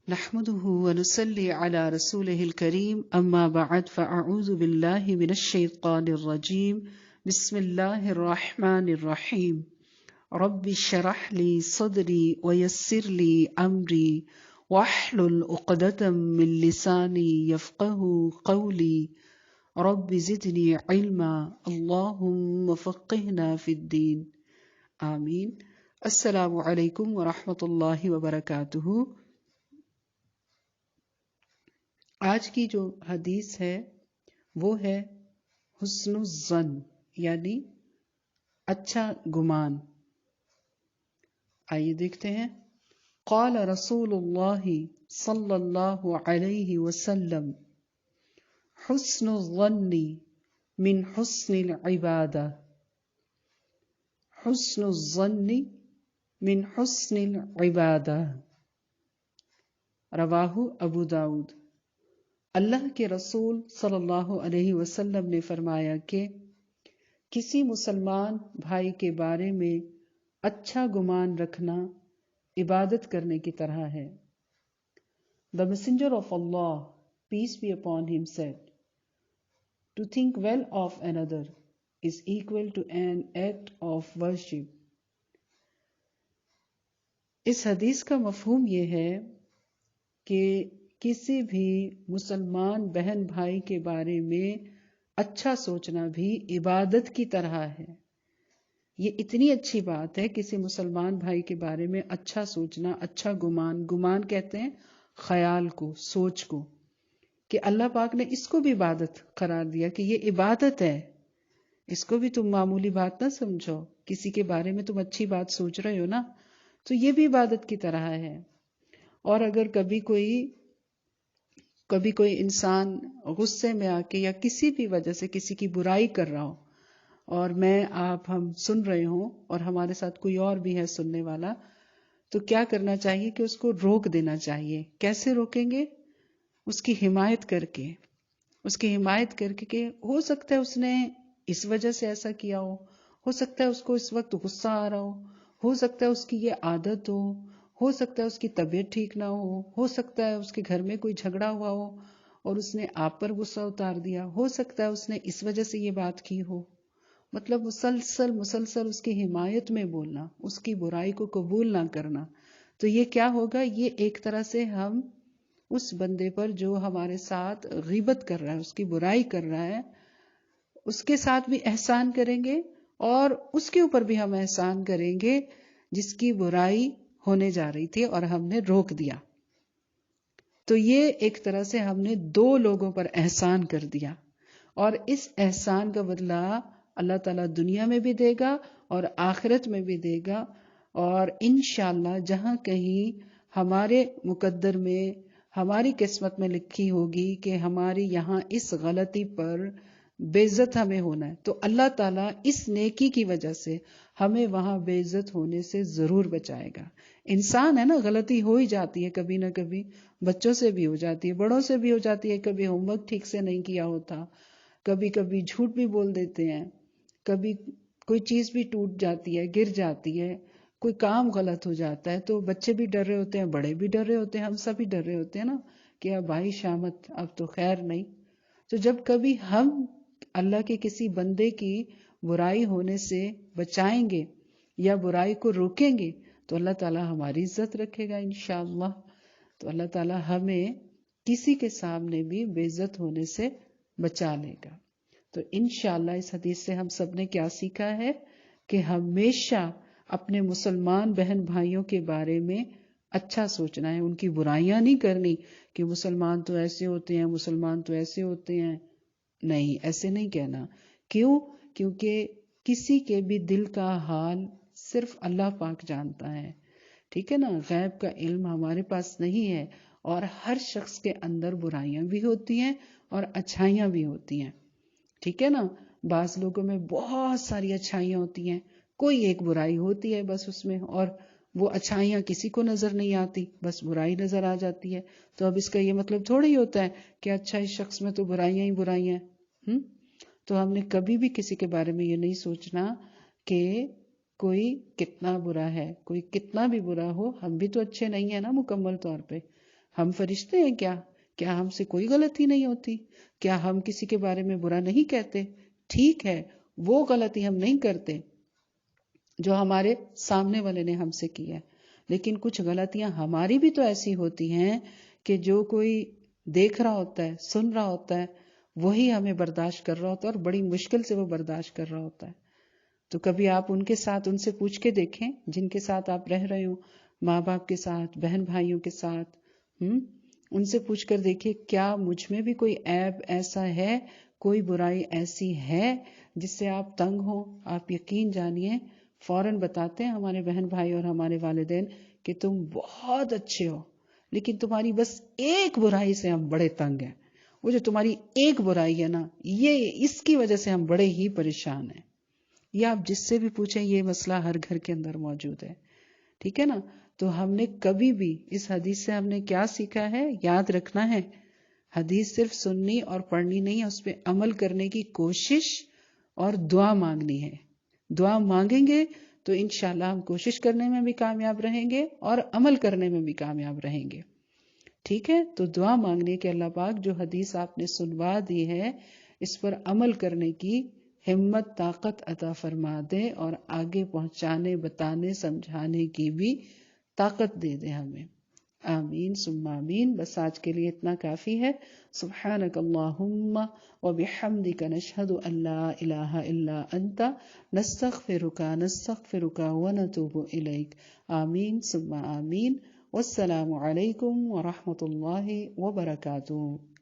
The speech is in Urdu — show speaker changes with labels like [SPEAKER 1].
[SPEAKER 1] نحمده ونصلي على رسوله الكريم أما بعد فأعوذ بالله من الشيطان الرجيم بسم الله الرحمن الرحيم رب اشرح لي صدري ويسر لي أمري واحلل عقدة من لساني يفقه قولي رب زدني علما اللهم فقهنا في الدين آمین. السلام علیکم ورحمۃ اللہ وبرکاتہ. آج کی جو حدیث ہے وہ ہے حسن الظن یعنی اچھا گمان. آئیے دیکھتے ہیں. قال رسول اللہ صلی اللہ علیہ وسلم حسن الظن من حسن العبادہ. حسن الظن من حسن العبادہ. رواہ ابو داؤد. اللہ کے رسول صلی اللہ علیہ وسلم نے فرمایا کہ کسی مسلمان بھائی کے بارے میں اچھا گمان رکھنا عبادت کرنے کی طرح ہے. The messenger of Allah, peace be upon him, said, To think well of another is equal to an act of worship. اس حدیث کا مفہوم یہ ہے کہ کسی بھی مسلمان بہن بھائی کے بارے میں اچھا سوچنا بھی عبادت کی طرح ہے. یہ اتنی اچھی بات ہے کسی مسلمان بھائی کے بارے میں اچھا سوچنا، اچھا گمان کہتے ہیں خیال کو، سوچ کو، کہ اللہ پاک نے اس کو بھی عبادت قرار دیا کہ یہ عبادت ہے. اس کو بھی تم معمولی بات نہ سمجھو. کسی کے بارے میں تم اچھی بات سوچ رہے ہو نا، تو یہ بھی عبادت کی طرح ہے. اور اگر کبھی کوئی انسان غصے میں آ کے یا کسی بھی وجہ سے کسی کی برائی کر رہا ہو اور ہم سن رہے ہوں اور ہمارے ساتھ کوئی اور بھی ہے سننے والا، تو کیا کرنا چاہیے کہ اس کو روک دینا چاہیے. کیسے روکیں گے؟ اس کی حمایت کر کے کہ ہو سکتا ہے اس نے اس وجہ سے ایسا کیا ہو سکتا ہے اس کو اس وقت غصہ آ رہا ہو سکتا ہے اس کی یہ عادت ہو سکتا ہے اس کی طبیعت ٹھیک نہ ہو سکتا ہے اس کے گھر میں کوئی جھگڑا ہوا ہو اور اس نے آپ پر غصہ اتار دیا، ہو سکتا ہے اس نے اس وجہ سے یہ بات کی ہو. مطلب مسلسل اس کی حمایت میں بولنا، اس کی برائی کو قبول نہ کرنا. تو یہ کیا ہوگا؟ یہ ایک طرح سے ہم اس بندے پر جو ہمارے ساتھ غیبت کر رہا ہے، اس کی برائی کر رہا ہے، اس کے ساتھ بھی احسان کریں گے اور اس کے اوپر بھی ہم احسان کریں گے جس کی برائی ہونے جا رہی تھی اور ہم نے روک دیا. تو یہ ایک طرح سے ہم نے دو لوگوں پر احسان کر دیا، اور اس احسان کا بدلہ اللہ تعالیٰ دنیا میں بھی دے گا اور آخرت میں بھی دے گا. اور انشاءاللہ جہاں کہیں ہمارے مقدر میں، ہماری قسمت میں لکھی ہوگی کہ ہماری یہاں اس غلطی پر بے عزت ہمیں ہونا ہے، تو اللہ تعالیٰ اس نیکی کی وجہ سے ہمیں وہاں بے عزت ہونے سے ضرور بچائے گا. انسان ہے نا، غلطی ہو ہی جاتی ہے کبھی نہ کبھی. بچوں سے بھی ہو جاتی ہے، بڑوں سے بھی ہو جاتی ہے. کبھی ہوم ورک ٹھیک سے نہیں کیا ہوتا، کبھی جھوٹ بھی بول دیتے ہیں، کبھی کوئی چیز بھی ٹوٹ جاتی ہے، گر جاتی ہے، کوئی کام غلط ہو جاتا ہے. تو بچے بھی ڈر رہے ہوتے ہیں، بڑے بھی ڈر رہے ہوتے ہیں، ہم سب ہی ڈر رہے ہوتے ہیں نا کہ اب بھائی شامت، اب تو خیر نہیں. تو جب کبھی ہم اللہ کے کسی بندے کی برائی ہونے سے بچائیں گے یا برائی کو روکیں گے تو اللہ تعالیٰ ہماری عزت رکھے گا انشاءاللہ. تو اللہ تعالیٰ ہمیں کسی کے سامنے بھی بے عزت ہونے سے بچا لے گا. تو انشاءاللہ اس حدیث سے ہم سب نے کیا سیکھا ہے کہ ہمیشہ اپنے مسلمان بہن بھائیوں کے بارے میں اچھا سوچنا ہے، ان کی برائیاں نہیں کرنی کہ مسلمان تو ایسے ہوتے ہیں، مسلمان تو ایسے ہوتے ہیں. نہیں، ایسے نہیں کہنا. کیوں؟ کیونکہ کسی کے بھی دل کا حال صرف اللہ پاک جانتا ہے. ٹھیک ہے نا؟ غیب کا علم ہمارے پاس نہیں ہے. اور ہر شخص کے اندر برائیاں بھی ہوتی ہیں اور اچھائیاں بھی ہوتی ہیں. ٹھیک ہے نا؟ بعض لوگوں میں بہت ساری اچھائیاں ہوتی ہیں، کوئی ایک برائی ہوتی ہے بس اس میں، اور وہ اچھائیاں کسی کو نظر نہیں آتی، بس برائی نظر آ جاتی ہے. تو اب اس کا یہ مطلب تھوڑا ہی ہوتا ہے کہ اچھا اس شخص میں تو برائیاں ہی برائیاں ہیں. تو ہم نے کبھی بھی کسی کے بارے میں یہ نہیں سوچنا کہ کوئی کتنا برا ہے، کوئی کتنا بھی برا ہو، ہم بھی تو اچھے نہیں ہیں نا مکمل طور پہ. ہم فرشتے ہیں کیا ہم سے کوئی غلطی نہیں ہوتی؟ کیا ہم کسی کے بارے میں برا نہیں کہتے؟ ٹھیک ہے، وہ غلطی ہم نہیں کرتے جو ہمارے سامنے والے نے ہم سے کی ہے، لیکن کچھ غلطیاں ہماری بھی تو ایسی ہوتی ہیں کہ جو کوئی دیکھ رہا ہوتا ہے، سن رہا ہوتا ہے، وہی ہمیں برداشت کر رہا ہوتا ہے، اور بڑی مشکل سے وہ برداشت کر رہا ہوتا ہے۔ تو کبھی آپ ان کے ساتھ ان سے پوچھ کے دیکھیں جن کے ساتھ آپ رہ رہے ہو، ماں باپ کے ساتھ، بہن بھائیوں کے ساتھ، ان سے پوچھ کر دیکھیں کیا مجھ میں بھی کوئی عیب ایسا ہے، کوئی برائی ایسی ہے جس سے آپ تنگ ہو؟ آپ یقین جانیے فوراً بتاتے ہیں ہمارے بہن بھائی اور ہمارے والدین کہ تم بہت اچھے ہو، لیکن تمہاری بس ایک برائی سے ہم بڑے تنگ ہیں، وہ جو تمہاری ایک برائی ہے نا، اس کی وجہ سے ہم بڑے ہی پریشان ہیں۔ یا آپ جس سے بھی پوچھیں یہ مسئلہ ہر گھر کے اندر موجود ہے، ٹھیک ہے نا؟ تو ہم نے کبھی بھی اس حدیث سے ہم نے کیا سیکھا ہے؟ یاد رکھنا ہے، حدیث صرف سننی اور پڑھنی نہیں ہے، اس پہ عمل کرنے کی کوشش اور دعا مانگنی ہے۔ دعا مانگیں گے تو انشاءاللہ ہم کوشش کرنے میں بھی کامیاب رہیں گے اور عمل کرنے میں بھی کامیاب رہیں گے، ٹھیک ہے؟ تو دعا مانگنے کے اللہ پاک جو حدیث آپ نے سنوا دی ہے اس پر عمل کرنے کی ہمت طاقت عطا فرما دے، اور آگے پہنچانے بتانے سمجھانے کی بھی طاقت دے دے ہمیں۔ آمین ثم آمین۔ بس آج کے لیے اتنا کافی ہے۔ سبحانک اللہم وبحمدک نشہد ان لا الہ الا انت نستغفرک ونتوب الیک۔ آمین ثم آمین۔ والسلام علیکم ورحمۃ اللہ وبرکاتہ۔